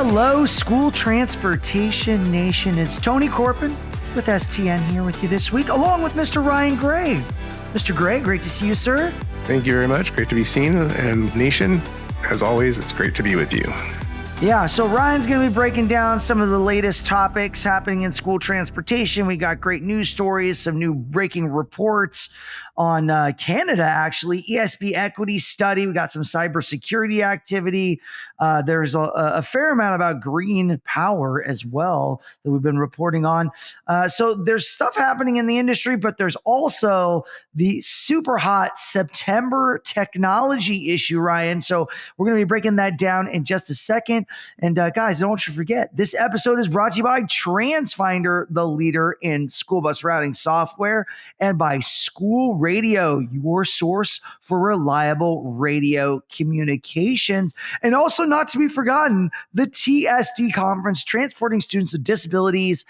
Hello, School Transportation Nation. It's Tony Corpin with STN here with you this week, along with Mr. Ryan Gray. Mr. Gray, great to see you, sir. Thank you very much. Great to be seen. And Nation, as always, it's great to be with you. Yeah, so Ryan's going to be breaking down some of the latest topics happening in school transportation. We got great news stories, some new breaking reports on Canada, actually. ESB equity study. We got some cybersecurity activity. There's a fair amount about green power as well that we've been reporting on. So there's stuff happening in the industry, but there's also the super hot September technology issue, Ryan. So we're going to be breaking that down in just a second. And guys, don't you forget, this episode is brought to you by TransFinder, the leader in school bus routing software, and by School Radio, your source for reliable radio communications. And also, not to be forgotten, the TSD Conference, transporting students with disabilities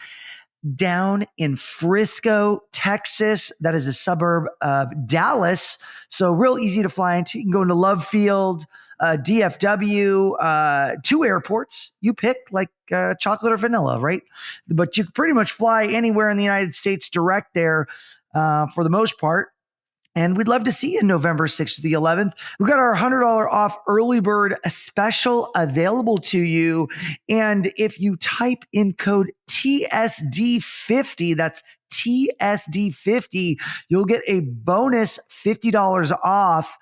down in Frisco, Texas. That is a suburb of Dallas. So real easy to fly into. You can go into Love Field, DFW, 2 airports. You pick, like chocolate or vanilla, right? But you can pretty much fly anywhere in the United States direct there for the most part. And we'd love to see you November 6th to the 11th. We've got our $100 off early bird special available to you. And if you type in code TSD50, that's TSD50, you'll get a bonus $50 off.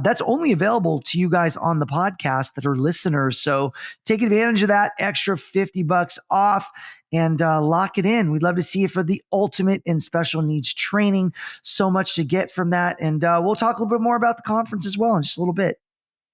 That's only available to you guys on the podcast that are listeners. So take advantage of that extra $50 off and lock it in. We'd love to see you for the ultimate in special needs training. So much to get from that. And we'll talk a little bit more about the conference as well in just a little bit.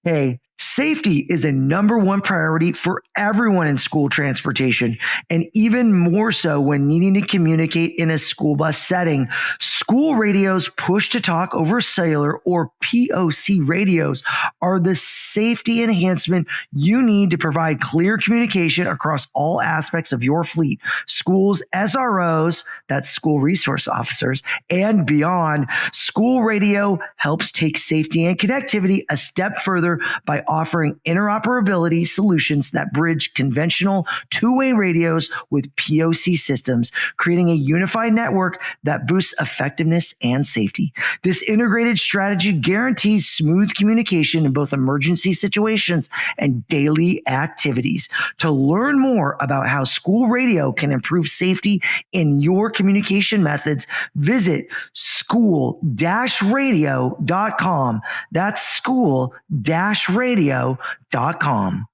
Hey, safety is a number one priority for everyone in school transportation, and even more so when needing to communicate in a school bus setting. School radios, push to talk over cellular or POC radios, are the safety enhancement you need to provide clear communication across all aspects of your fleet. Schools, SROs, that's school resource officers, and beyond. School radio helps take safety and connectivity a step further by offering interoperability solutions that bridge conventional two-way radios with POC systems, creating a unified network that boosts effectiveness and safety. This integrated strategy guarantees smooth communication in both emergency situations and daily activities. To learn more about how school radio can improve safety in your communication methods, visit school-radio.com. That's school-radio.com.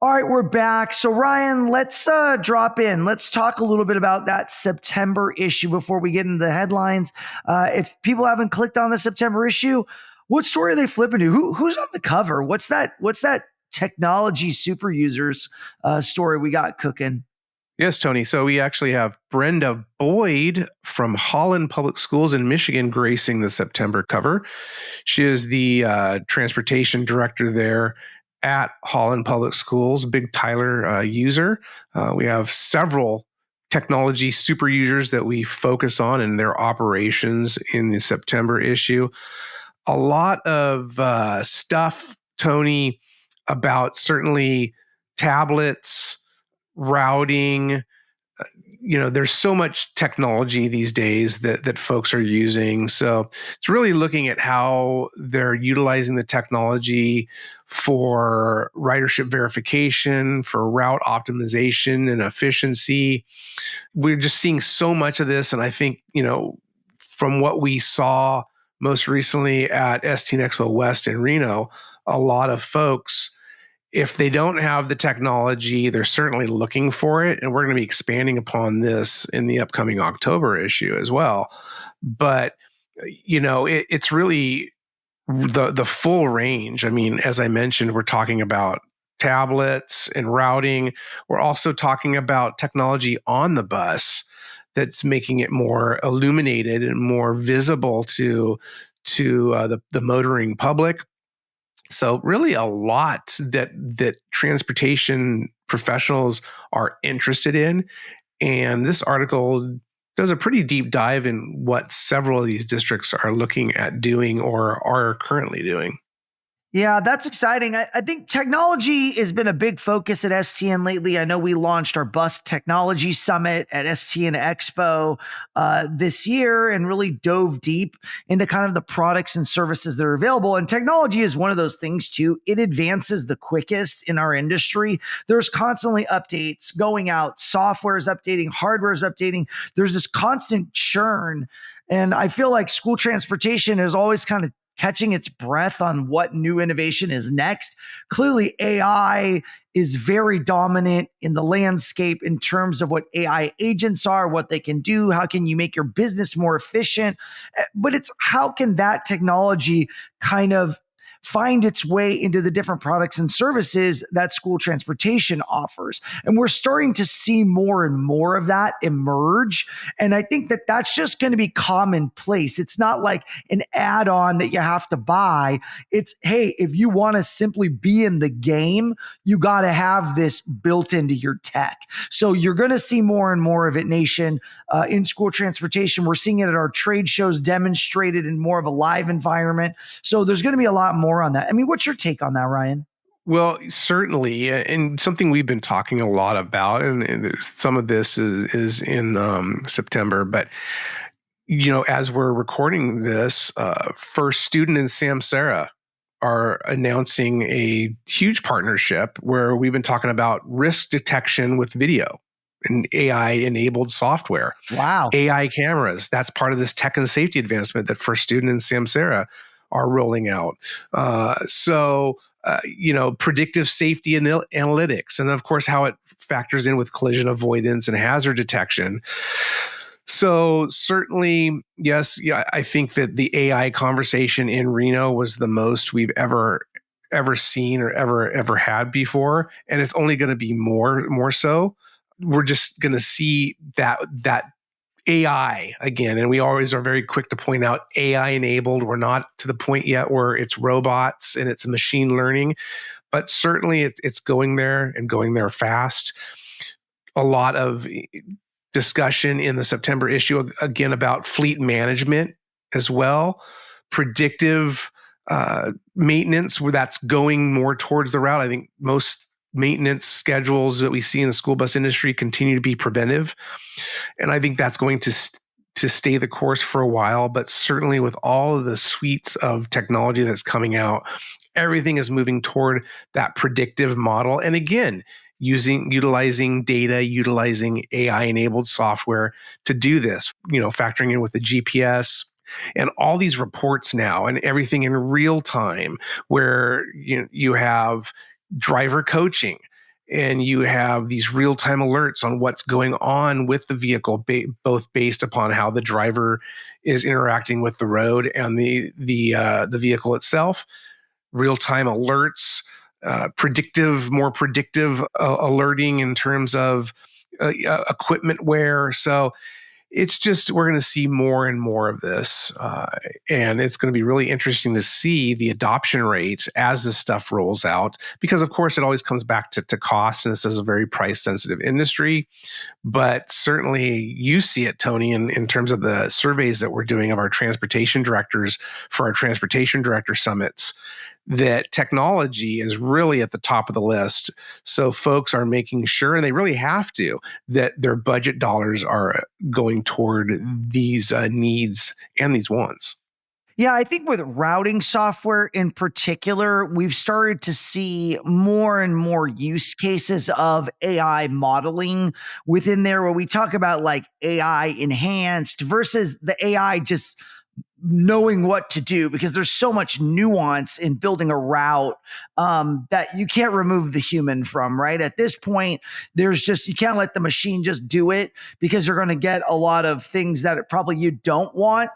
All right, we're back. So Ryan, let's drop in. Let's talk a little bit about that September issue before we get into the headlines. If people haven't clicked on the September issue, what story are they flipping to? Who's on the cover? What's that technology super users story we got cooking? Yes, Tony. So we actually have Brenda Boyd from Holland Public Schools in Michigan gracing the September cover. She is the transportation director there at Holland Public Schools, big Tyler user. We have several technology super users that we focus on in their operations in the September issue. A lot of stuff, Tony, about certainly tablets, routing. There's so much technology these days that folks are using. So it's really looking at how they're utilizing the technology for ridership verification, for route optimization and efficiency. We're just seeing so much of this. And I think, from what we saw most recently at STN Expo West in Reno, a lot of folks, if they don't have the technology, they're certainly looking for it. And we're going to be expanding upon this in the upcoming October issue as well. But, it's really the full range. I mean, as I mentioned, we're talking about tablets and routing. We're also talking about technology on the bus that's making it more illuminated and more visible to the motoring public. So really a lot that transportation professionals are interested in. And this article does a pretty deep dive in what several of these districts are looking at doing or are currently doing. Yeah, that's exciting. I think technology has been a big focus at STN lately. I know we launched our Bus Technology Summit at STN Expo this year and really dove deep into kind of the products and services that are available. And technology is one of those things too. It advances the quickest in our industry. There's constantly updates going out, software is updating, hardware is updating. There's this constant churn. And I feel like school transportation is always kind of catching its breath on what new innovation is next. Clearly, AI is very dominant in the landscape in terms of what AI agents are, what they can do, how can you make your business more efficient. But it's how can that technology kind of find its way into the different products and services that school transportation offers. And we're starting to see more and more of that emerge. And I think that that's just going to be commonplace. It's not like an add on that you have to buy. It's, hey, if you want to simply be in the game, you got to have this built into your tech. So you're going to see more and more of it, Nation, in school transportation. We're seeing it at our trade shows demonstrated in more of a live environment. So there's going to be a lot more on that. I mean, what's your take on that, Ryan? Well, certainly, and something we've been talking a lot about, and some of this is in September, but as we're recording this, First Student and Samsara are announcing a huge partnership where we've been talking about risk detection with video and AI-enabled software. Wow. AI cameras, that's part of this tech and safety advancement that First Student and Samsara are rolling out. Predictive safety analytics, and of course, how it factors in with collision avoidance and hazard detection. So certainly, yes, I think that the AI conversation in Reno was the most we've ever seen or ever had before, and it's only going to be more so. We're just going to see that AI again, and we always are very quick to point out AI enabled. We're not to the point yet where it's robots and it's machine learning, but certainly it's going there and going there fast. A lot of discussion in the September issue again about fleet management as well, predictive maintenance, where that's going more towards the route. I think most maintenance schedules that we see in the school bus industry continue to be preventive. And I think that's going to stay the course for a while, but certainly with all of the suites of technology that's coming out, everything is moving toward that predictive model. And again, utilizing data, utilizing AI-enabled software to do this, factoring in with the GPS and all these reports now and everything in real time, where you have driver coaching and you have these real-time alerts on what's going on with the vehicle, both based upon how the driver is interacting with the road and the vehicle itself. Real-time alerts, more predictive alerting in terms of equipment wear. So it's just, we're going to see more and more of this. And it's going to be really interesting to see the adoption rates as this stuff rolls out, because of course it always comes back to cost, and this is a very price sensitive industry. But certainly you see it, Tony, in terms of the surveys that we're doing of our transportation directors for our transportation director summits, that technology is really at the top of the list. So folks are making sure, and they really have to, that their budget dollars are going toward these needs and these wants. Yeah, I think with routing software in particular, we've started to see more and more use cases of AI modeling within there, where we talk about like AI enhanced versus the AI just knowing what to do, because there's so much nuance in building a route that you can't remove the human from, right? At this point, you can't let the machine just do it, because you're going to get a lot of things that probably you don't want.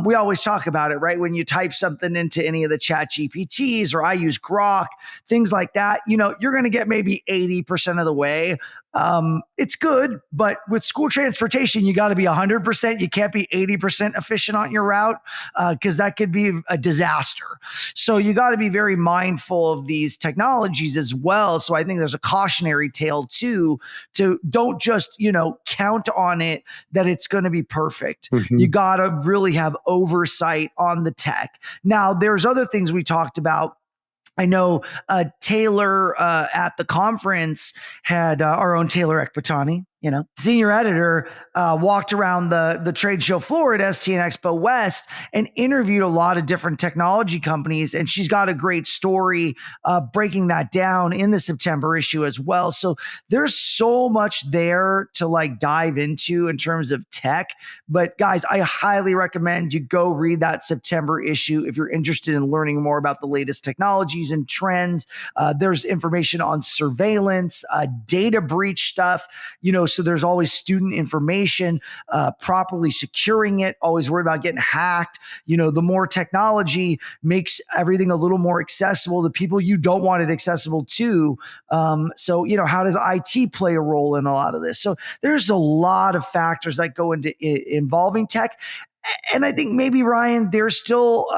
We always talk about it, right? When you type something into any of the chat GPTs, or I use Grok, things like that, you're going to get maybe 80% of the way. It's good, but with school transportation, you got to be 100%. You can't be 80% efficient on your route, because that could be a disaster. So you got to be very mindful of these technologies as well. So I think there's a cautionary tale too, to don't just, count on it that it's going to be perfect. Mm-hmm. You got to really have oversight on the tech. Now, there's other things we talked about I know Taylor at the conference had our own Taylor Ekbatani, senior editor, walked around the trade show floor at STN Expo West and interviewed a lot of different technology companies. And she's got a great story breaking that down in the September issue as well. So there's so much there to like dive into in terms of tech. But guys, I highly recommend you go read that September issue if you're interested in learning more about the latest technologies and trends. There's information on surveillance, data breach stuff, so there's always student information, properly securing it, always worried about getting hacked. The more technology makes everything a little more accessible to people you don't want it accessible to. So, how does IT play a role in a lot of this? So there's a lot of factors that go into involving tech. And I think maybe, Ryan, there's still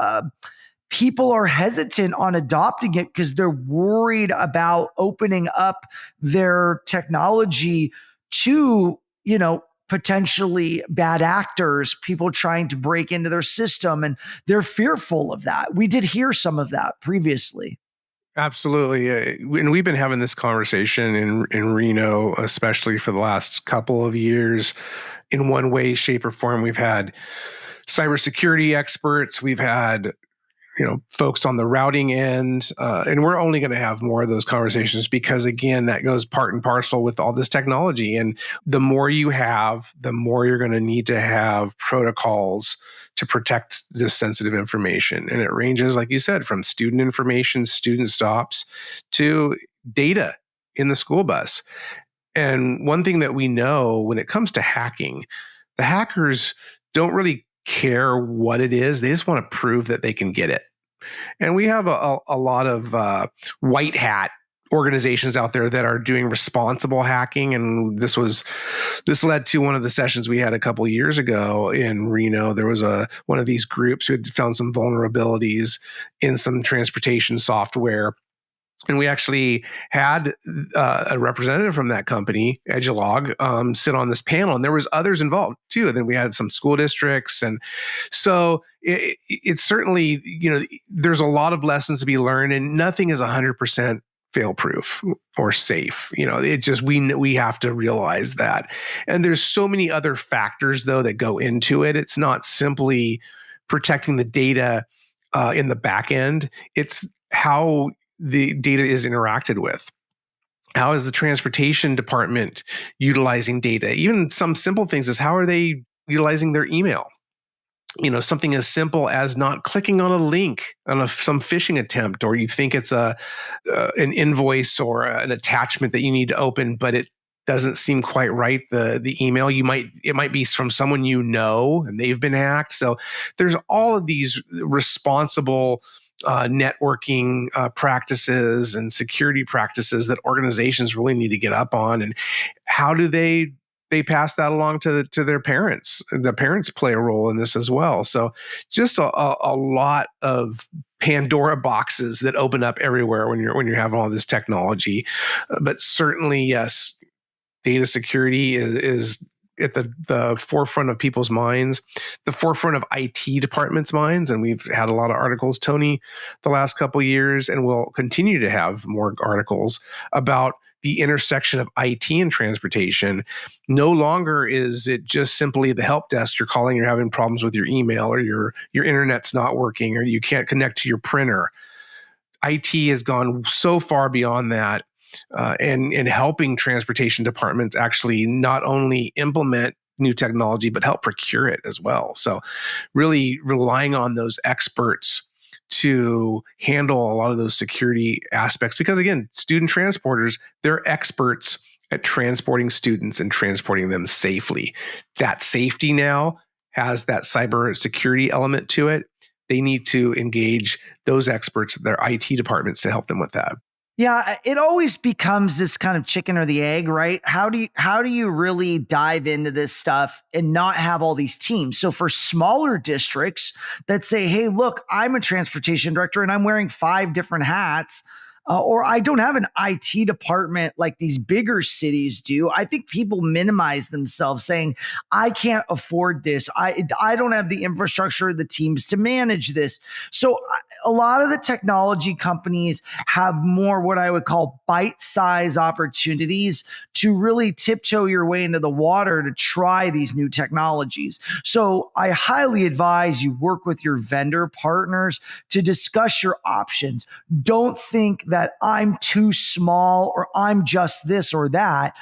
people are hesitant on adopting it because they're worried about opening up their technology to, potentially bad actors, people trying to break into their system, and they're fearful of that. We did hear some of that previously. Absolutely. And we've been having this conversation in Reno, especially for the last couple of years. In one way, shape, or form, we've had cybersecurity experts, we've had folks on the routing end, and we're only going to have more of those conversations because, again, that goes part and parcel with all this technology. And the more you have, the more you're going to need to have protocols to protect this sensitive information. And it ranges, like you said, from student information, student stops, to data in the school bus. And one thing that we know when it comes to hacking, the hackers don't really care what it is. They just want to prove that they can get it. And we have a lot of white hat organizations out there that are doing responsible hacking. And this led to one of the sessions we had a couple of years ago in Reno. There was one of these groups who had found some vulnerabilities in some transportation software. And we actually had a representative from that company, Edgelog, sit on this panel, and there was others involved too. And then we had some school districts, and so it's certainly there's a lot of lessons to be learned, and nothing is 100% fail-proof or safe. It just we have to realize that. And there's so many other factors though that go into it. It's not simply protecting the data in the back end. It's how the data is interacted with. How is the transportation department utilizing data? Even some simple things is how are they utilizing their email? Something as simple as not clicking on a link on some phishing attempt, or you think it's an invoice or an attachment that you need to open, but it doesn't seem quite right. The email it might be from someone and they've been hacked. So there's all of these responsible networking practices and security practices that organizations really need to get up on. And how do they pass that along to their parents? The parents play a role in this as well. So just a lot of Pandora boxes that open up everywhere when you're having all this technology. But certainly, yes, data security is at the forefront of people's minds, the forefront of IT departments' minds. And we've had a lot of articles, Tony, the last couple of years, and we'll continue to have more articles about the intersection of IT and transportation. No longer is it just simply the help desk you're calling, you're having problems with your email, or your internet's not working, or you can't connect to your printer. IT has gone so far beyond that. And helping transportation departments actually not only implement new technology, but help procure it as well. So really relying on those experts to handle a lot of those security aspects. Because again, student transporters, they're experts at transporting students and transporting them safely. That safety now has that cyber security element to it. They need to engage those experts, their IT departments, to help them with that. Yeah, it always becomes this kind of chicken or the egg, right? How do you really dive into this stuff and not have all these teams? So for smaller districts that say, "Hey, look, I'm a transportation director and I'm wearing 5 different hats," or I don't have an IT department like these bigger cities do. I think people minimize themselves saying, I can't afford this. I don't have the infrastructure, the teams to manage this. So a lot of the technology companies have more what I would call bite-size opportunities to really tiptoe your way into the water to try these new technologies. So I highly advise you work with your vendor partners to discuss your options. Don't think that I'm too small or I'm just this or that.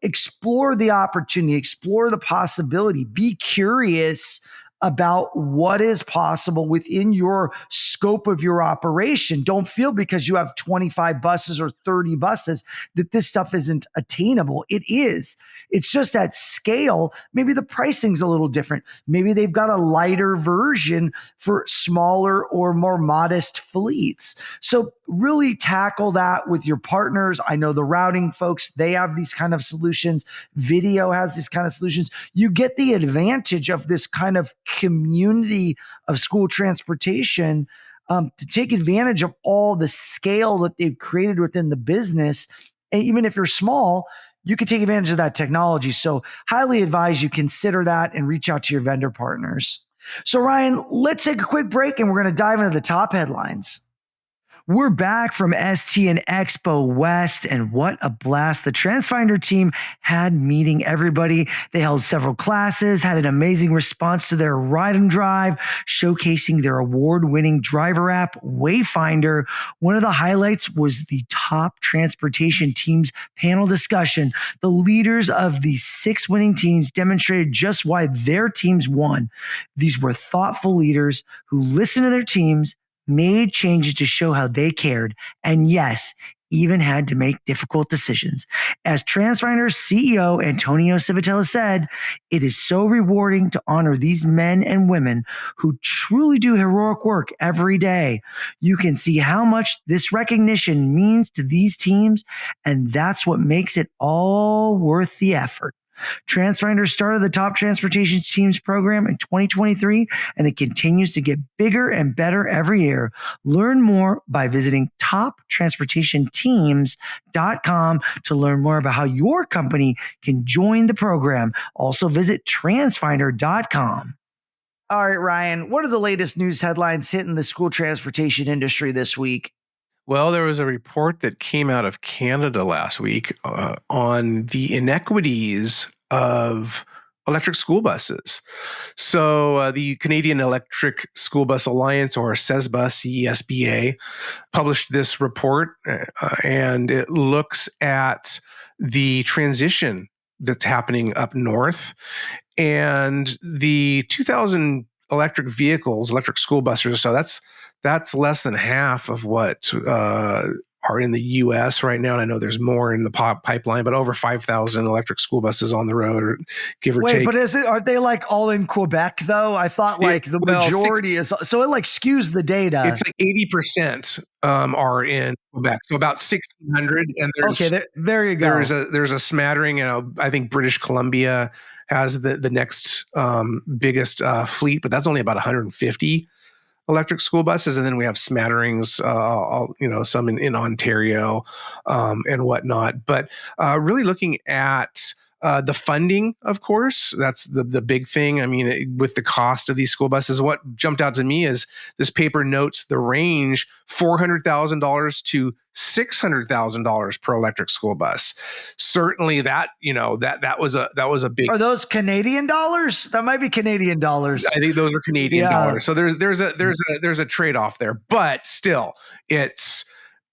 Explore the opportunity, explore the possibility, be curious about what is possible within your scope of your operation. Don't feel because you have 25 buses or 30 buses that this stuff isn't attainable. It is. It's just at scale. Maybe the pricing's a little different. Maybe they've got a lighter version for smaller or more modest fleets. So really tackle that with your partners. I know the routing folks, they have these kind of solutions. Video has these kind of solutions. You get the advantage of this kind of community of school transportation to take advantage of all the scale that they've created within the business. And even if you're small, you can take advantage of that technology. So highly advise you consider that and reach out to your vendor partners. So Ryan, let's take a quick break and we're going to dive into the top headlines. We're back from STN Expo West, and what a blast. The TransFinder team had meeting everybody. They held several classes, had an amazing response to their ride and drive, showcasing their award-winning driver app, Wayfinder. One of the highlights was the top transportation teams panel discussion. The leaders of the 6 winning teams demonstrated just why their teams won. These were thoughtful leaders who listened to their teams, made changes to show how they cared, and yes, even had to make difficult decisions. As TransFinder's CEO Antonio Civitella said, it is so rewarding to honor these men and women who truly do heroic work every day. You can see how much this recognition means to these teams, and that's what makes it all worth the effort. TransFinder started the Top Transportation Teams program in 2023, and it continues to get bigger and better every year. Learn more by visiting toptransportationteams.com to learn more about how your company can join the program. Also visit transfinder.com. All right, Ryan, what are the latest news headlines hitting the school transportation industry this week? Well, there was a report that came out of Canada last week on the inequities of electric school buses. So the Canadian Electric School Bus Alliance, or CESBA, CESBA, published this report, and it looks at the transition that's happening up north. And the 2,000 electric vehicles, electric school buses, so that's less than half of what are in the U.S. right now. And I know there's more in the pipeline, but over 5,000 electric school buses on the road, give or take. Wait, but aren't they like all in Quebec though? I thought like the majority is, so it like skews the data. It's like 80% are in Quebec, so about 1,600. And there's, okay, there you go. There's a smattering. I think British Columbia has the next biggest fleet, but that's only about 150 electric school buses, and then we have smatterings, some in Ontario and whatnot. But really looking at the funding, of course, that's the big thing. I mean, with the cost of these school buses, what jumped out to me is this paper notes the range $400,000 to $600,000 per electric school bus. Certainly, that was a big. Are those Canadian dollars? That might be Canadian dollars. I think those are Canadian dollars. So there's a trade-off there, but still, it's.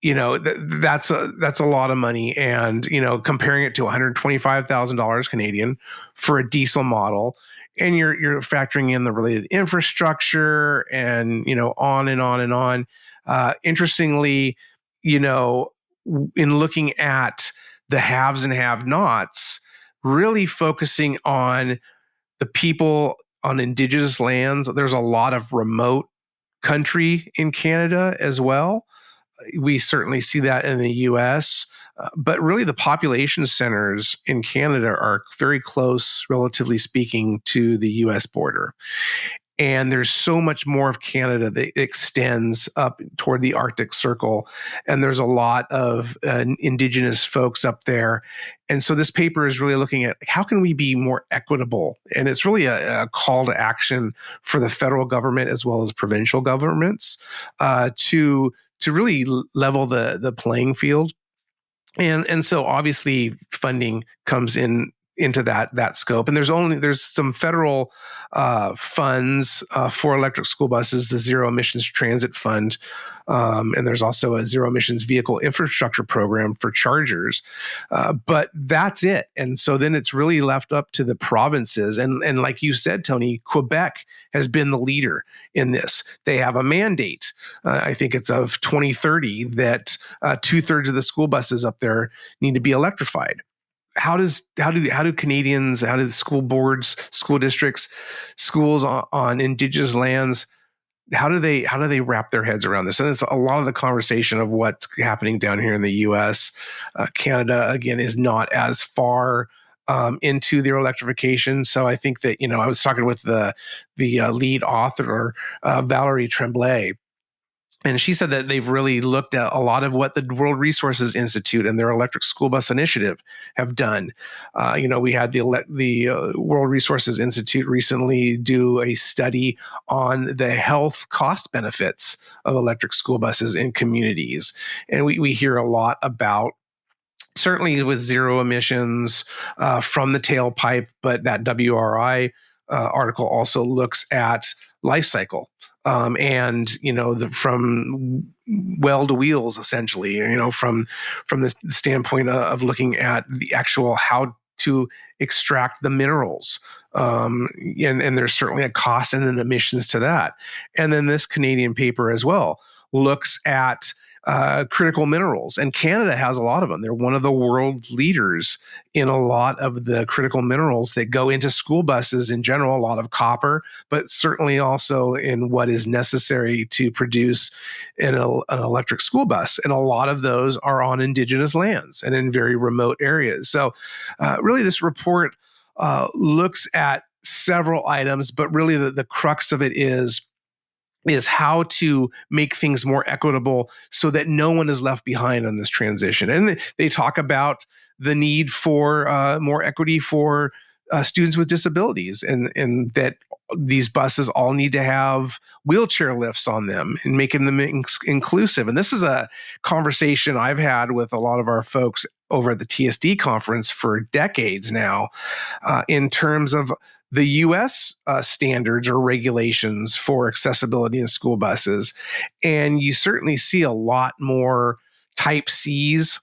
That's a lot of money, and comparing it to $125,000 Canadian for a diesel model, and you're factoring in the related infrastructure, and on and on and on. Interestingly, in looking at the haves and have-nots, really focusing on the people on Indigenous lands. There's a lot of remote country in Canada as well. We certainly see that in the U.S., but really the population centers in Canada are very close, relatively speaking, to the U.S. border. And there's so much more of Canada that extends up toward the Arctic Circle. And there's a lot of Indigenous folks up there. And so this paper is really looking at how can we be more equitable? And it's really a call to action for the federal government as well as provincial governments to really level the playing field. And so obviously funding comes into that scope. And there's some federal funds for electric school buses, the Zero Emissions Transit Fund, and there's also a Zero Emissions Vehicle Infrastructure Program for chargers. But that's it. And so then it's really left up to the provinces. And like you said, Tony, Quebec has been the leader in this. They have a mandate, I think it's of 2030, that 2/3 of the school buses up there need to be electrified. How do Canadians, how do the school boards, school districts, schools on Indigenous lands, how do they wrap their heads around this? And it's a lot of the conversation of what's happening down here in the U.S. Canada, again, is not as far into their electrification. So I think that, I was talking with the lead author, Valerie Tremblay, and she said that they've really looked at a lot of what the World Resources Institute and their electric school bus initiative have done. We had the World Resources Institute recently do a study on the health cost benefits of electric school buses in communities. And we hear a lot about, certainly with zero emissions from the tailpipe, but that WRI article also looks at life cycle. From well to wheels, essentially, from the standpoint of looking at the actual how to extract the minerals. And there's certainly a cost and an emissions to that. And then this Canadian paper as well looks at critical minerals, and Canada has a lot of them. They're one of the world leaders in a lot of the critical minerals that go into school buses in general, a lot of copper, but certainly also in what is necessary to produce an electric school bus. And a lot of those are on Indigenous lands and in very remote areas. So really this report looks at several items, but really the crux of it is how to make things more equitable so that no one is left behind on this transition. And they talk about the need for more equity for students with disabilities, and that these buses all need to have wheelchair lifts on them and making them inclusive. And this is a conversation I've had with a lot of our folks over at the TSD conference for decades now, in terms of the U.S. Standards or regulations for accessibility in school buses. And you certainly see a lot more Type Cs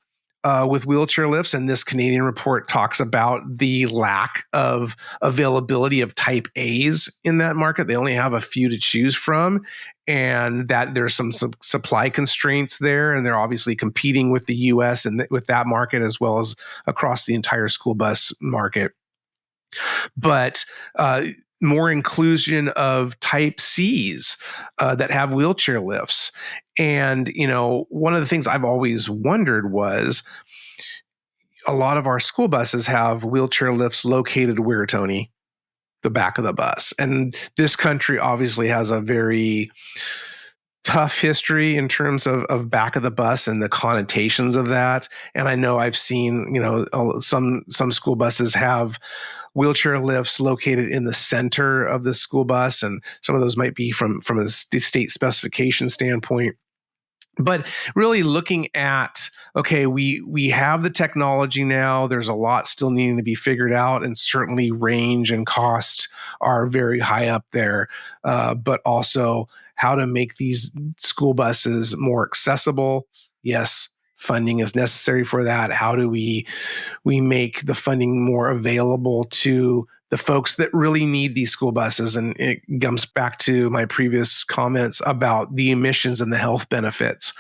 with wheelchair lifts. And this Canadian report talks about the lack of availability of Type As in that market. They only have a few to choose from, and that there's some supply constraints there. And they're obviously competing with the U.S. and with that market as well as across the entire school bus market. But more inclusion of Type Cs that have wheelchair lifts. And, one of the things I've always wondered was a lot of our school buses have wheelchair lifts located where, Tony? The back of the bus. And this country obviously has a very tough history in terms of back of the bus and the connotations of that. And I know I've seen, some school buses have wheelchair lifts located in the center of the school bus, and some of those might be from a state specification standpoint. But really looking at, okay, we have the technology now. There's a lot still needing to be figured out, and certainly range and cost are very high up there. But also how to make these school buses more accessible. Yes, funding is necessary for that. How do we make the funding more available to the folks that really need these school buses? And it comes back to my previous comments about the emissions and the health benefits.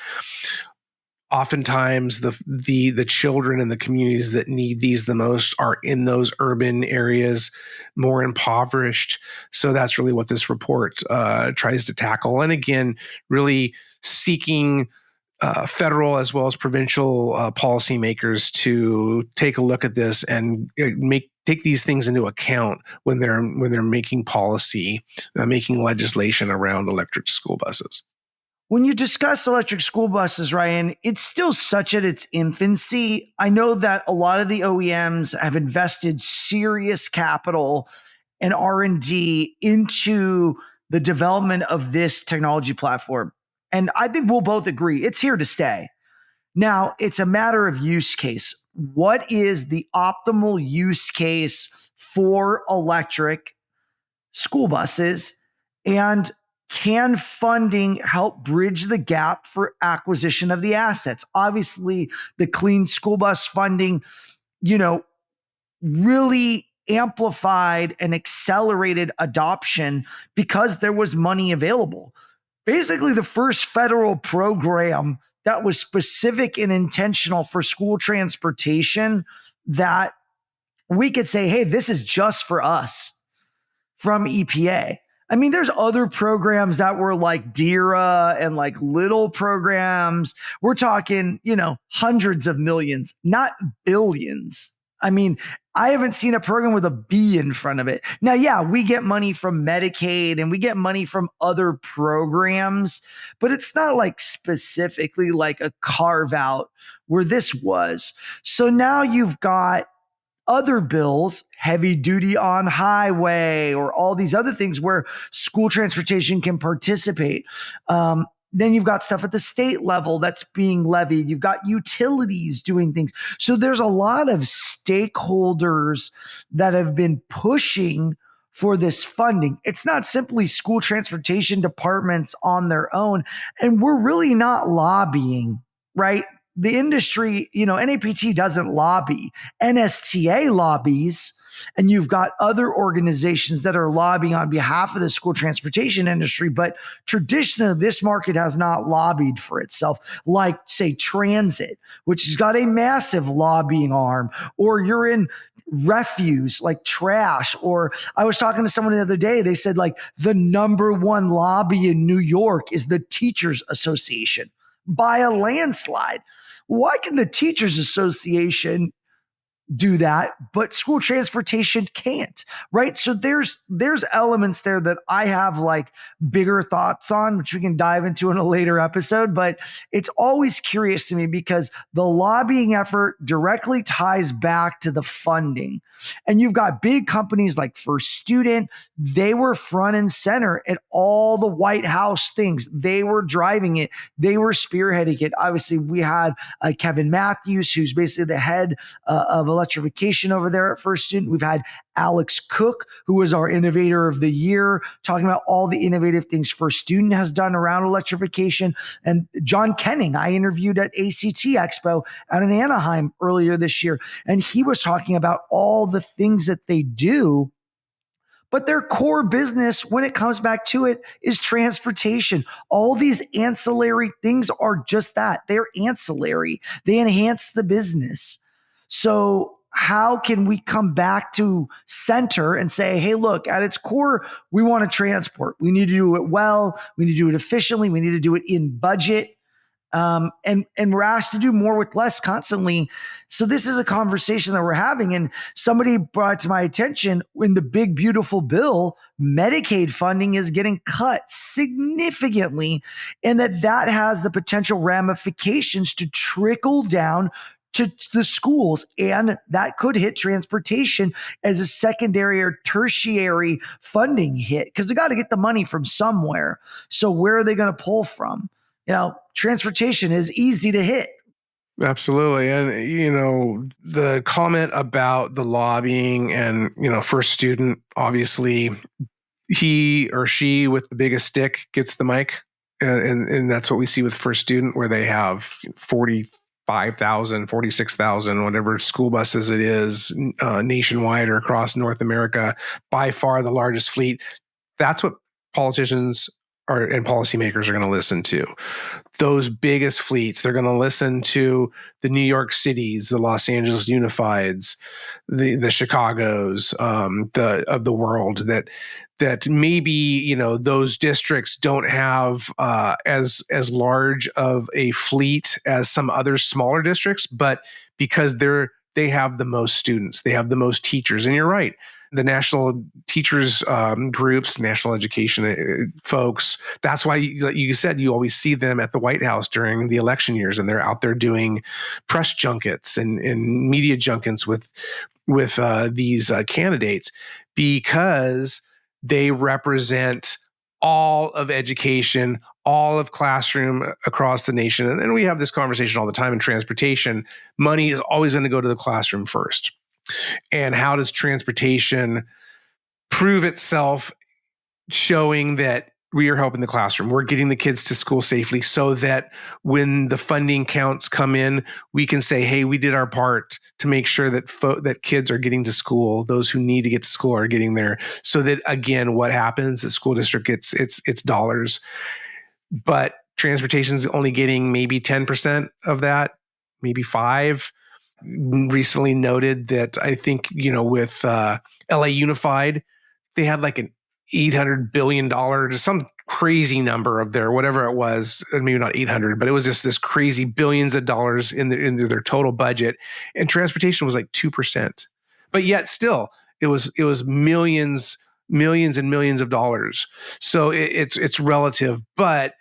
Oftentimes, the children in the communities that need these the most are in those urban areas, more impoverished. So that's really what this report tries to tackle. And again, really seeking federal as well as provincial policymakers to take a look at this and make take these things into account when they're making policy, making legislation around electric school buses. When you discuss electric school buses, Ryan, it's still such at its infancy. I know that a lot of the OEMs have invested serious capital and R&D into the development of this technology platform. And I think we'll both agree it's here to stay. Now, it's a matter of use case. What is the optimal use case for electric school buses? And can funding help bridge the gap for acquisition of the assets? Obviously, the clean school bus funding, really amplified and accelerated adoption because there was money available. Basically, the first federal program that was specific and intentional for school transportation that we could say, hey, this is just for us from EPA. I mean, there's other programs that were like DERA and like little programs. We're talking, hundreds of millions, not billions. I mean, I haven't seen a program with a B in front of it. Now, yeah, we get money from Medicaid and we get money from other programs, but it's not like specifically like a carve out where this was. So now you've got other bills, heavy duty on highway, or all these other things where school transportation can participate. Then you've got stuff at the state level that's being levied. You've got utilities doing things. So there's a lot of stakeholders that have been pushing for this funding. It's not simply school transportation departments on their own. And we're really not lobbying, right? The industry, NAPT doesn't lobby. NSTA lobbies, and you've got other organizations that are lobbying on behalf of the school transportation industry. But traditionally, this market has not lobbied for itself, like, say, transit, which has got a massive lobbying arm, or you're in refuse like trash. Or I was talking to someone the other day, they said like the number one lobby in New York is the Teachers Association by a landslide. Why can the Teachers Association do that, but school transportation can't, right? So there's elements there that I have like bigger thoughts on, which we can dive into in a later episode. But it's always curious to me because the lobbying effort directly ties back to the funding. And you've got big companies like First Student. They were front and center at all the White House things. They were driving it. They were spearheading it. Obviously, we had Kevin Matthews, who's basically the head of electrification over there at First Student. We've had Alex Cook, who was our innovator of the year, talking about all the innovative things First Student has done around electrification. And John Kenning, I interviewed at ACT Expo out in Anaheim earlier this year. And he was talking about all the things that they do. But their core business, when it comes back to it, is transportation. All these ancillary things are just that. They're ancillary. They enhance the business. So how can we come back to center and say, hey, look, at its core, we want to transport. We need to do it well. We need to do it efficiently. We need to do it in budget. And we're asked to do more with less constantly. So this is a conversation that we're having. And somebody brought to my attention, in the big, beautiful bill, Medicaid funding is getting cut significantly, and that has the potential ramifications to trickle down to the schools, and that could hit transportation as a secondary or tertiary funding hit, because they got to get the money from somewhere. So where are they going to pull from? Transportation is easy to hit. Absolutely. And, the comment about the lobbying and, First Student, obviously he or she with the biggest stick gets the mic. And that's what we see with First Student, where they have 45,000, 46,000, whatever school buses it is, nationwide or across North America, by far the largest fleet. That's what politicians and policymakers are going to listen to. Those biggest fleets, they're going to listen to the New York Cities, the Los Angeles Unifieds, the Chicagos of the world, that maybe those districts don't have as large of a fleet as some other smaller districts, but because they're they have the most students, they have the most teachers. And you're right. The national teachers groups, national education folks, that's why, like you said, you always see them at the White House during the election years, and they're out there doing press junkets and media junkets with these candidates, because they represent all of education, all of classroom across the nation. And we have this conversation all the time in transportation. Money is always going to go to the classroom first. And how does transportation prove itself, showing that we are helping the classroom? We're getting the kids to school safely, so that when the funding counts come in, we can say, hey, we did our part to make sure that that kids are getting to school. Those who need to get to school are getting there. So that, again, what happens? The school district gets its dollars, but transportation is only getting maybe 10% of that, maybe 5%. Recently noted that I think, with LA Unified, they had like an $800 billion, some crazy number of their, whatever it was, maybe not 800, but it was just this crazy billions of dollars in their total budget. And transportation was like 2%. But yet still, it was millions and millions of dollars. So it's relative. But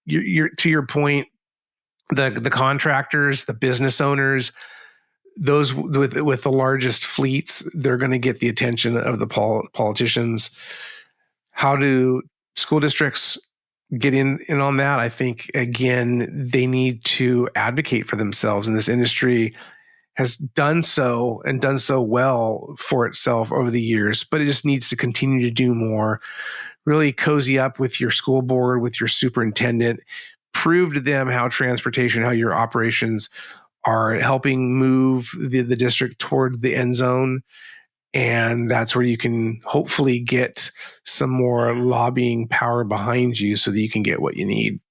you're to your point, the contractors, the business owners, those with the largest fleets, they're going to get the attention of the politicians. How do school districts get in on that? I think, again, they need to advocate for themselves, and this industry has done so and done so well for itself over the years, but it just needs to continue to do more. Really cozy up with your school board, with your superintendent, prove to them how transportation, how your operations are helping move the district toward the end zone. And that's where you can hopefully get some more lobbying power behind you so that you can get what you need.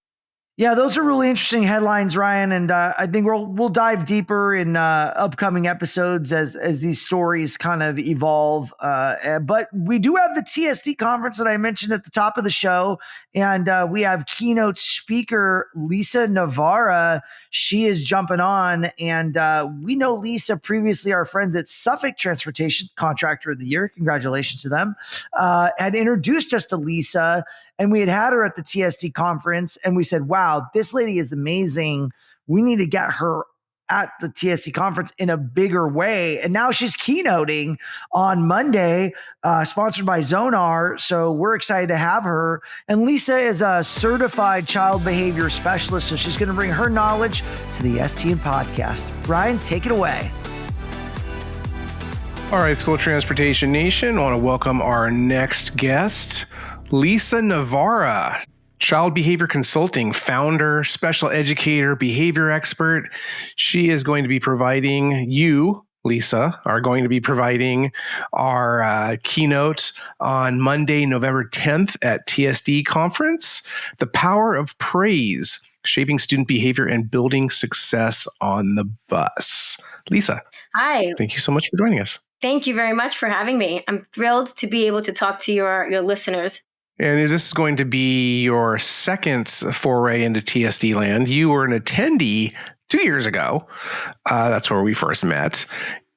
Yeah, those are really interesting headlines, Ryan, and I think we'll dive deeper in upcoming episodes as these stories kind of evolve. But we do have the TSD conference that I mentioned at the top of the show, and we have keynote speaker Lisa Navarra. She is jumping on, and we know Lisa previously, our friends at Suffolk Transportation, Contractor of the Year. Congratulations to them. Had introduced us to Lisa, and we had her at the TSD conference, and we said, wow, this lady is amazing. We need to get her at the TSD conference in a bigger way. And now she's keynoting on Monday, sponsored by Zonar. So we're excited to have her. And Lisa is a certified child behavior specialist. So she's going to bring her knowledge to the STN podcast. Ryan, take it away. All right, School Transportation Nation, I want to welcome our next guest, Lisa Navarra, child behavior consulting founder, special educator, behavior expert. She is going to be providing you, Lisa, are going to be providing our keynote on Monday, November 10th at TSD Conference, The Power of Praise, Shaping Student Behavior and Building Success on the Bus. Lisa. Hi. Thank you so much for joining us. Thank you very much for having me. I'm thrilled to be able to talk to your listeners. And this is going to be your second foray into TSD land. You were an attendee 2 years ago. That's where we first met.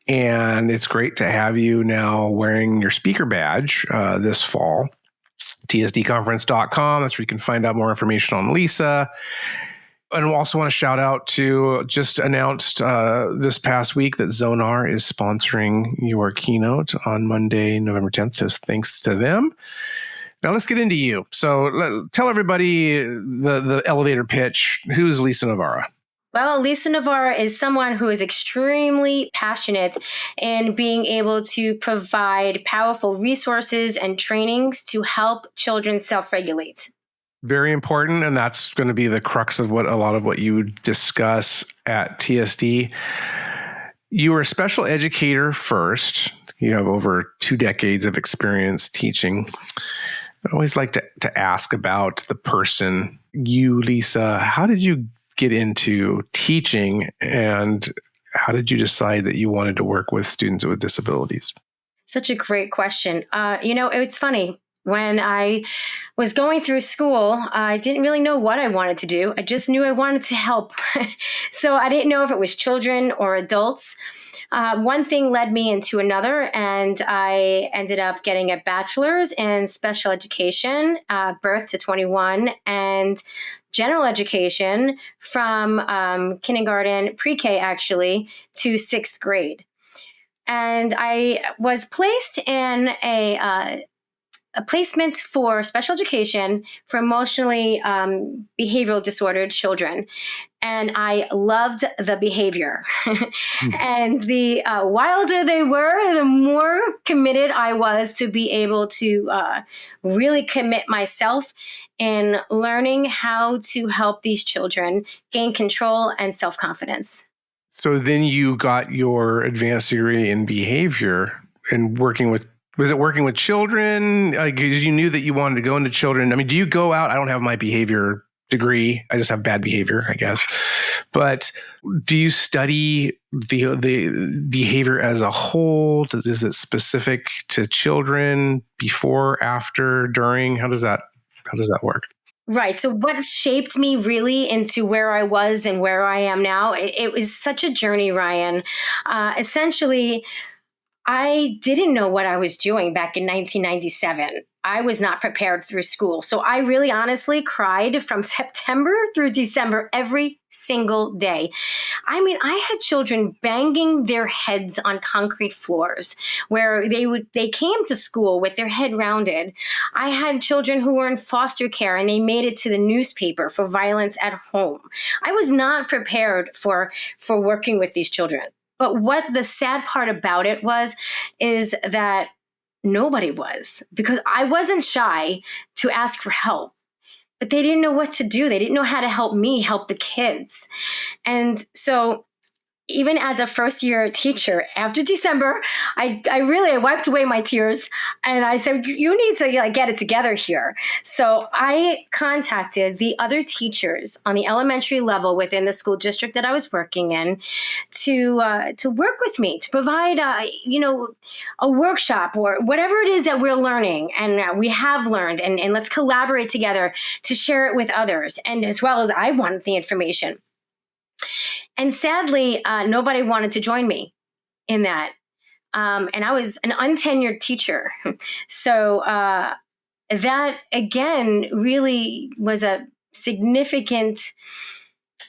And it's great to have you now wearing your speaker badge this fall. TSDconference.com. That's where you can find out more information on Lisa. And we also want to shout out to, just announced this past week that Zonar is sponsoring your keynote on Monday, November 10th. So thanks to them. Now let's get into you. So tell everybody the elevator pitch. Who's Lisa Navarra? Well, Lisa Navarra is someone who is extremely passionate in being able to provide powerful resources and trainings to help children self-regulate. Very important, and that's going to be the crux of a lot of what you discuss at TSD. You were a special educator first. You have over 2 decades of experience teaching. I always like to ask about the person, you, Lisa. How did you get into teaching, and how did you decide that you wanted to work with students with disabilities? Such a great question. It's funny. When I was going through school, I didn't really know what I wanted to do. I just knew I wanted to help. So I didn't know if it was children or adults. one thing led me into another, and I ended up getting a bachelor's in special education, birth to 21, and general education from kindergarten, pre-K actually, to 6th grade. And I was placed in a placement for special education for emotionally behavioral disordered children. And I loved the behavior. And the wilder they were, the more committed I was to be able to really commit myself in learning how to help these children gain control and self-confidence. So then you got your advanced degree in behavior and was it working with children? Because you knew that you wanted to go into children. I mean, do you go out? I don't have my behavior degree. I just have bad behavior, I guess. But do you study the behavior as a whole? Is it specific to children, before, after, during? How does that work? Right. So what shaped me really into where I was and where I am now, it was such a journey, Ryan. Essentially, I didn't know what I was doing back in 1997. I was not prepared through school. So I really honestly cried from September through December every single day. I mean, I had children banging their heads on concrete floors where they came to school with their head rounded. I had children who were in foster care and they made it to the newspaper for violence at home. I was not prepared for working with these children. But what the sad part about it is that nobody was, because I wasn't shy to ask for help, but they didn't know what to do. They didn't know how to help me help the kids. And so even as a first-year teacher, after December, I wiped away my tears and I said, you need to get it together here. So I contacted the other teachers on the elementary level within the school district that I was working in to work with me, to provide a workshop or whatever it is that we're learning and we have learned, and let's collaborate together to share it with others, and as well as I wanted the information. And sadly, nobody wanted to join me in that. And I was an untenured teacher. So that, again, really was a significant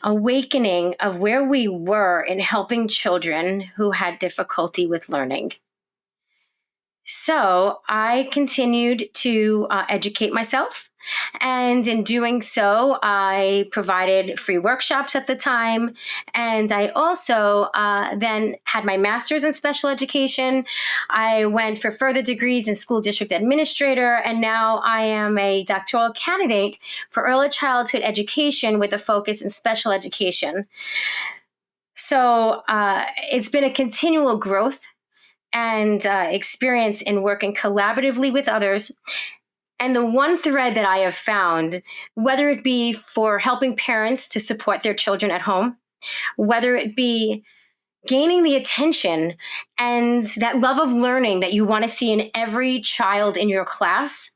awakening of where we were in helping children who had difficulty with learning. So I continued to educate myself. And in doing so, I provided free workshops at the time. And I also then had my master's in special education. I went for further degrees in school district administrator. And now I am a doctoral candidate for early childhood education with a focus in special education. So it's been a continual growth and experience in working collaboratively with others. And the one thread that I have found, whether it be for helping parents to support their children at home, whether it be gaining the attention and that love of learning that you want to see in every child in your class,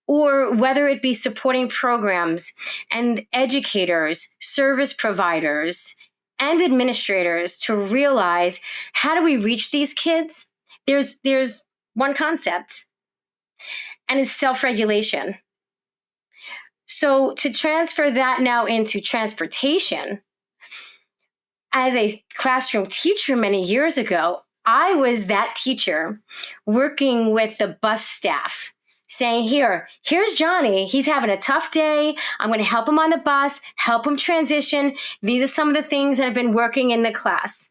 or whether it be supporting programs and educators, service providers, and administrators to realize, how do we reach these kids? There's one concept, and it's self-regulation. So to transfer that now into transportation, as a classroom teacher many years ago, I was that teacher working with the bus staff, saying, here's Johnny. He's having a tough day. I'm going to help him on the bus, help him transition. These are some of the things that have been working in the class.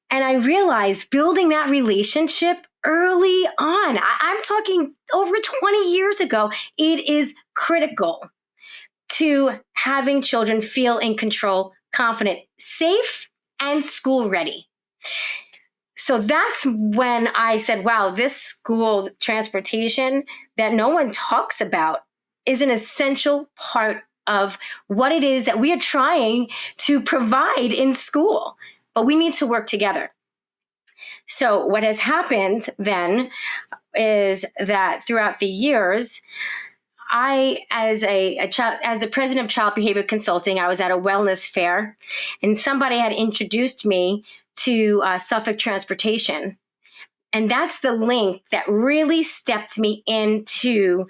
And I realized building that relationship early on, I'm talking over 20 years ago, it is critical to having children feel in control, confident, safe, and school ready. So that's when I said, wow, this school transportation that no one talks about is an essential part of what it is that we are trying to provide in school, but we need to work together. So what has happened then is that throughout the years, I, as the president of Child Behavior Consulting, I was at a wellness fair, and somebody had introduced me to Suffolk Transportation. And that's the link that really stepped me into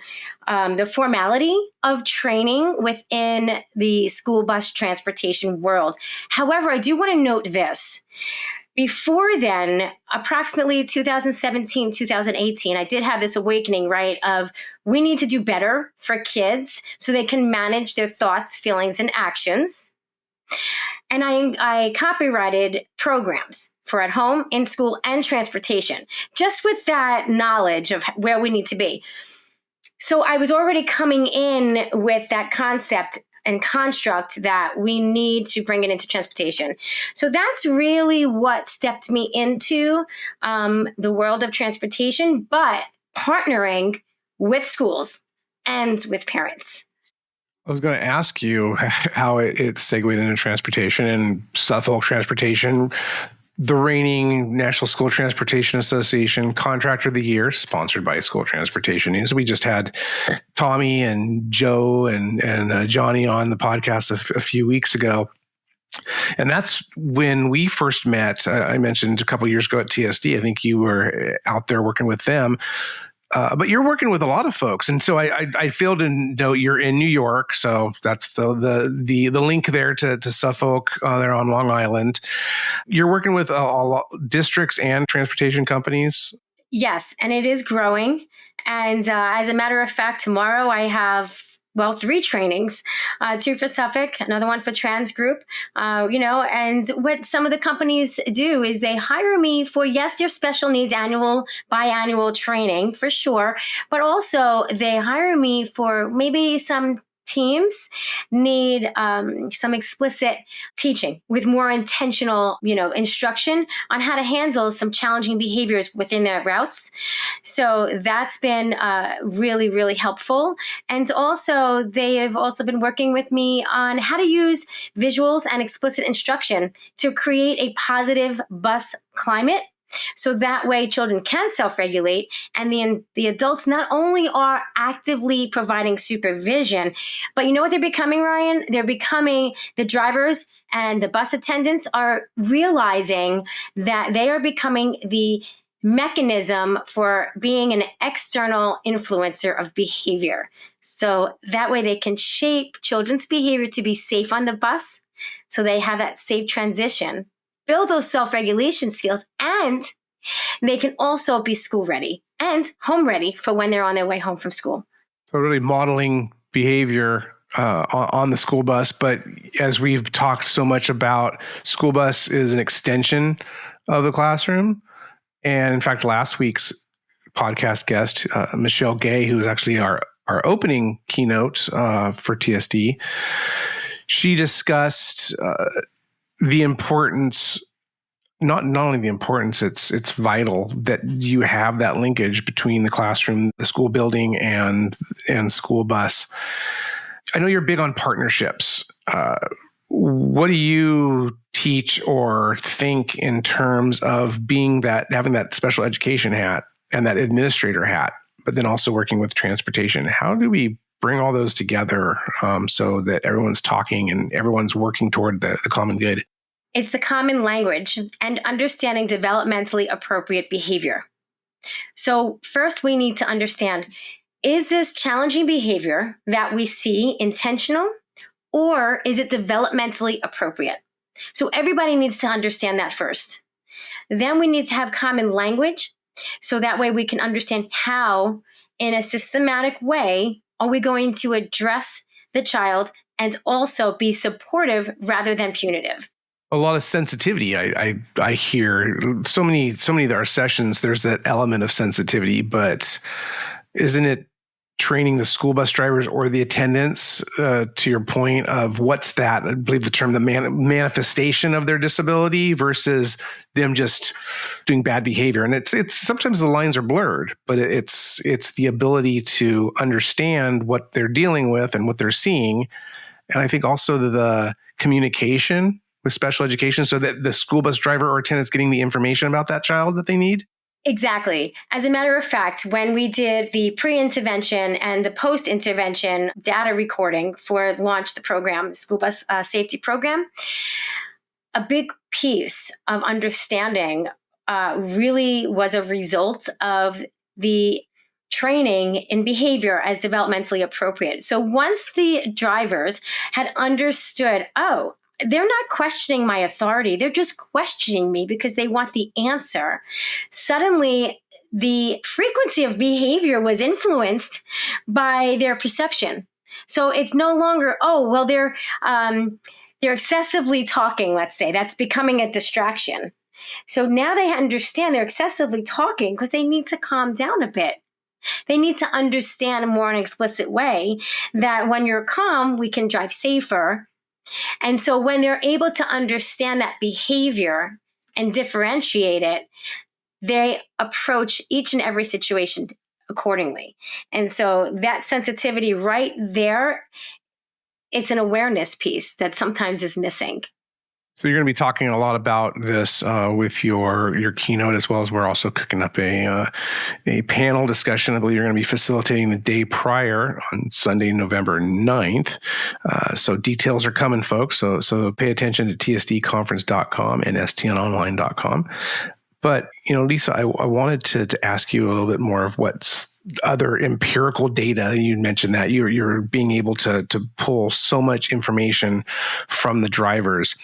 the formality of training within the school bus transportation world. However, I do want to note this. Before then, approximately 2017, 2018, I did have this awakening, right, of we need to do better for kids so they can manage their thoughts, feelings, and actions. And I copyrighted programs for at home, in school, and transportation, just with that knowledge of where we need to be. So I was already coming in with that concept and construct that we need to bring it into transportation. So that's really what stepped me into the world of transportation, but partnering with schools and with parents. I was going to ask you how it segued into transportation and Suffolk Transportation, the reigning National School Transportation Association Contractor of the Year, sponsored by School Transportation. So we just had Tommy and Joe and Johnny on the podcast a few weeks ago. And that's when we first met. I mentioned a couple of years ago at TSD. I think you were out there working with them. But you're working with a lot of folks, and so I failed to note you're in New York, so that's the link there to Suffolk there on Long Island. You're working with a lot districts and transportation companies. Yes, and it is growing. And as a matter of fact, tomorrow I have 3 trainings, 2 for Suffolk, another one for Trans Group, and what some of the companies do is they hire me for, yes, their special needs biannual training for sure, but also they hire me for maybe some teams need some explicit teaching with more intentional, instruction on how to handle some challenging behaviors within their routes. So that's been really, really helpful. And also, they have also been working with me on how to use visuals and explicit instruction to create a positive bus climate. So that way children can self-regulate, and the adults not only are actively providing supervision, but you know what they're becoming, Ryan? They're becoming the drivers, and the bus attendants are realizing that they are becoming the mechanism for being an external influencer of behavior. So that way they can shape children's behavior to be safe on the bus, so they have that safe transition, build those self-regulation skills, and they can also be school ready and home ready for when they're on their way home from school. So really modeling behavior on the school bus. But as we've talked so much about, school bus is an extension of the classroom. And in fact, last week's podcast guest, Michelle Gay, who was actually our opening keynote for TSD, she discussed the importance, not only the importance, it's vital that you have that linkage between the classroom, the school building, and school bus. I know you're big on partnerships. What do you teach or think in terms of having that special education hat and that administrator hat, but then also working with transportation? How do we bring all those together so that everyone's talking and everyone's working toward the common good? It's the common language and understanding developmentally appropriate behavior. So first we need to understand, is this challenging behavior that we see intentional, or is it developmentally appropriate? So everybody needs to understand that first. Then we need to have common language, so that way we can understand how, in a systematic way, are we going to address the child and also be supportive rather than punitive. A lot of sensitivity. I hear so many of our sessions, there's that element of sensitivity, but isn't it training the school bus drivers or the attendants to your point of what's that? I believe the term, the manifestation of their disability versus them just doing bad behavior. And it's sometimes the lines are blurred, but it's the ability to understand what they're dealing with and what they're seeing. And I think also the communication with special education, so that the school bus driver or attendant's getting the information about that child that they need. Exactly. As a matter of fact, when we did the pre-intervention and the post-intervention data recording for launch the program, the school bus safety program, a big piece of understanding really was a result of the training in behavior as developmentally appropriate. So once the drivers had understood, oh, they're not questioning my authority, they're just questioning me because they want the answer. Suddenly, the frequency of behavior was influenced by their perception. So it's no longer, oh, well, they're excessively talking, let's say. That's becoming a distraction. So now they understand they're excessively talking because they need to calm down a bit. They need to understand more in an explicit way that when you're calm, we can drive safer. And so when they're able to understand that behavior and differentiate it, they approach each and every situation accordingly. And so that sensitivity right there, it's an awareness piece that sometimes is missing. So you're going to be talking a lot about this with your keynote, as well as we're also cooking up a panel discussion. I believe you're going to be facilitating the day prior on Sunday, November 9th. So details are coming, folks. So pay attention to tsdconference.com and stnonline.com. But, Lisa, I wanted to ask you a little bit more of what's other empirical data. You mentioned that you're being able to pull so much information from the drivers.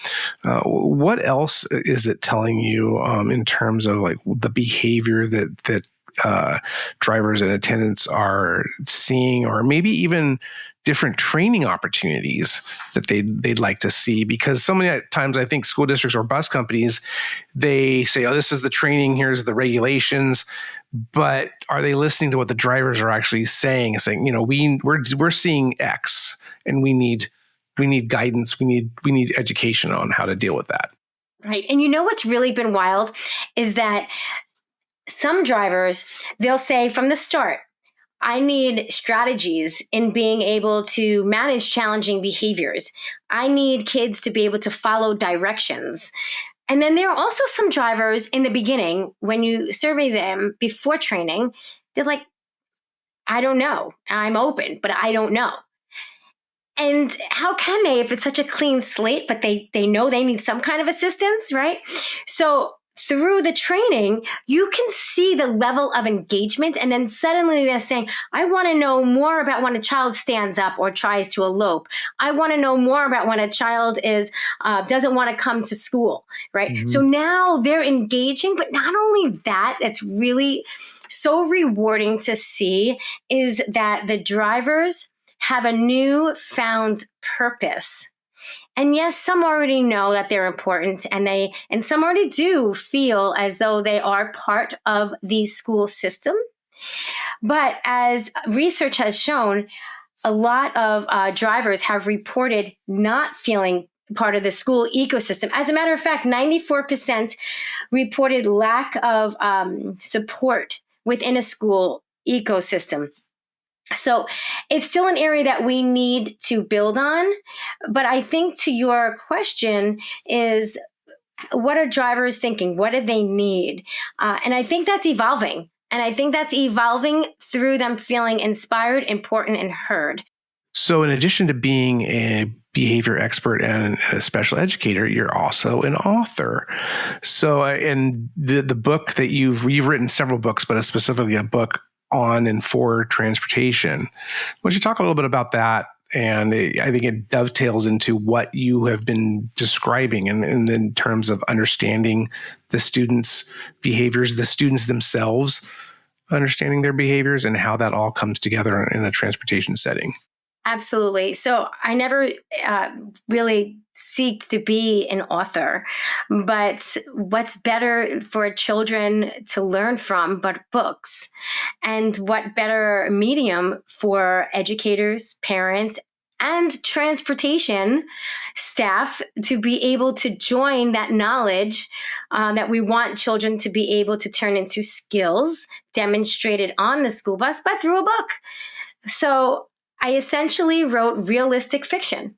What else is it telling you in terms of like the behavior that drivers and attendants are seeing, or maybe even different training opportunities that they'd like to see? Because so many times I think school districts or bus companies, they say, oh, this is the training, here's the regulations, but are they listening to what the drivers are actually saying? Saying, we're seeing X and we need guidance, we need education on how to deal with that. Right. And what's really been wild is that some drivers, they'll say from the start, I need strategies in being able to manage challenging behaviors. I need kids to be able to follow directions. And then there are also some drivers in the beginning, when you survey them before training, they're like, I don't know. I'm open, but I don't know. And how can they if it's such a clean slate, but they know they need some kind of assistance, right? So through the training, you can see the level of engagement, and then suddenly they're saying, I want to know more about when a child stands up or tries to elope. I want to know more about when a child doesn't want to come to school, right? Mm-hmm. So now they're engaging, but not only that, it's really so rewarding to see is that the drivers have a newfound purpose. And yes, some already know that they're important, and some already do feel as though they are part of the school system. But as research has shown, a lot of drivers have reported not feeling part of the school ecosystem. As a matter of fact, 94% reported lack of support within a school ecosystem. So it's still an area that we need to build on. But I think to your question is, what are drivers thinking? What do they need? And I think that's evolving. And I think that's evolving through them feeling inspired, important, and heard. So in addition to being a behavior expert and a special educator, you're also an author. So and the book that you've written several books, but specifically a book on and for transportation. Why don't you talk a little bit about that? And I think it dovetails into what you have been describing and in terms of understanding the students' behaviors, the students themselves understanding their behaviors, and how that all comes together in a transportation setting. Absolutely. So I never really seeked to be an author, but what's better for children to learn from but books? And what better medium for educators, parents, and transportation staff to be able to join that knowledge that we want children to be able to turn into skills demonstrated on the school bus, but through a book. So I essentially wrote realistic fiction.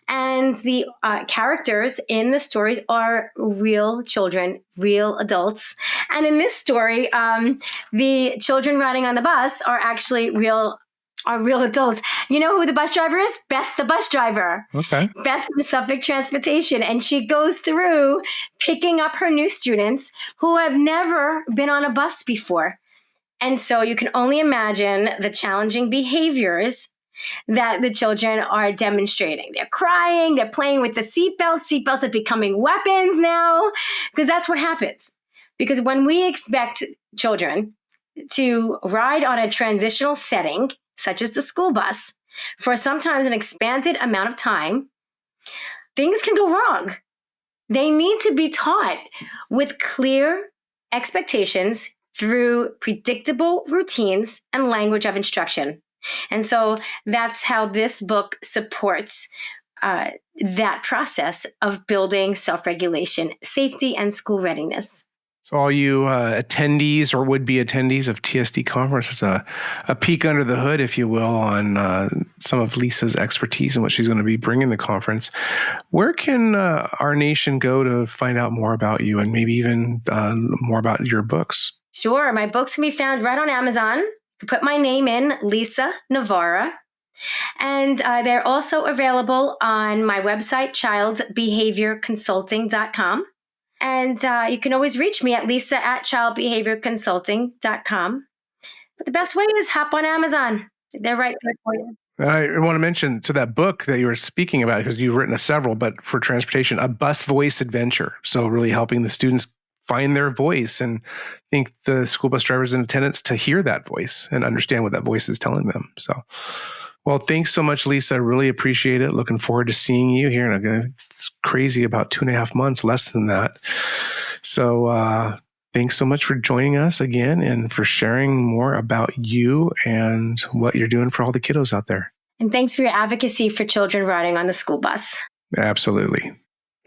And the characters in the stories are real children, real adults. And in this story, the children riding on the bus are actually real are real adults. You know who the bus driver is? Beth, the bus driver. Okay. Beth from Suffolk Transportation. And she goes through picking up her new students who have never been on a bus before. And so you can only imagine the challenging behaviors that the children are demonstrating. They're crying, they're playing with the seatbelts. Seatbelts are becoming weapons now, because that's what happens. Because when we expect children to ride on a transitional setting, such as the school bus, for sometimes an expanded amount of time, things can go wrong. They need to be taught with clear expectations through predictable routines and language of instruction. And so that's how this book supports that process of building self-regulation, safety, and school readiness. So all you attendees or would-be attendees of TSD Conference, it's a peek under the hood, if you will, on some of Lisa's expertise and what she's going to be bringing to the conference. Where can our nation go to find out more about you and maybe even more about your books? Sure. My books can be found right on Amazon. You can put my name in, Lisa Navarra. And they're also available on my website, childbehaviorconsulting.com. And you can always reach me at lisa@childbehaviorconsulting.com. But the best way is hop on Amazon. They're right there for you. I want to mention to that book that you were speaking about, because you've written several, but for transportation, A Bus Voice Adventure. So really helping the students find their voice, and I think the school bus drivers and attendants to hear that voice and understand what that voice is telling them. So, well, thanks so much, Lisa. I really appreciate it. Looking forward to seeing you here. And it's crazy, about 2.5 months, less than that. So thanks so much for joining us again and for sharing more about you and what you're doing for all the kiddos out there. And thanks for your advocacy for children riding on the school bus. Absolutely.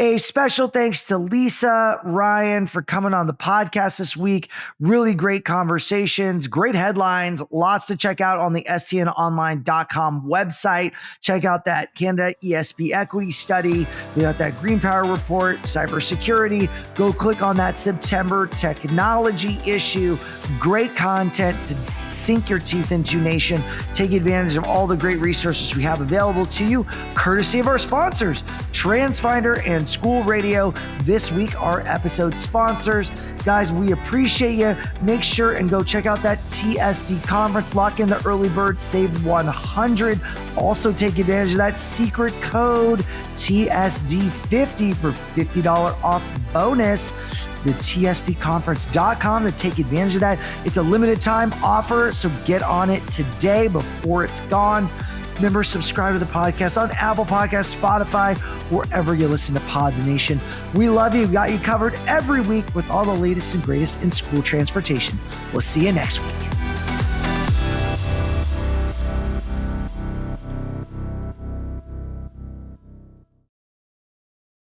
A special thanks to Lisa, Ryan, for coming on the podcast this week. Really great conversations, great headlines, lots to check out on the stnonline.com website. Check out that Canada ESB equity study. We got that Green Power report, cybersecurity. Go click on that September technology issue. Great content to sink your teeth into, nation. Take advantage of all the great resources we have available to you, courtesy of our sponsors, TransFinder and School Radio. This week, our episode sponsors. Guys, we appreciate you. Make sure and go check out that TSD Conference. Lock in the early bird, save 100. Also take advantage of that secret code TSD50 for $50 off bonus. The TSDconference.com to take advantage of that. It's a limited time offer, so get on it today before it's gone. Remember, subscribe to the podcast on Apple Podcasts, Spotify, wherever you listen to Pods Nation. We love you. We got you covered every week with all the latest and greatest in school transportation. We'll see you next week.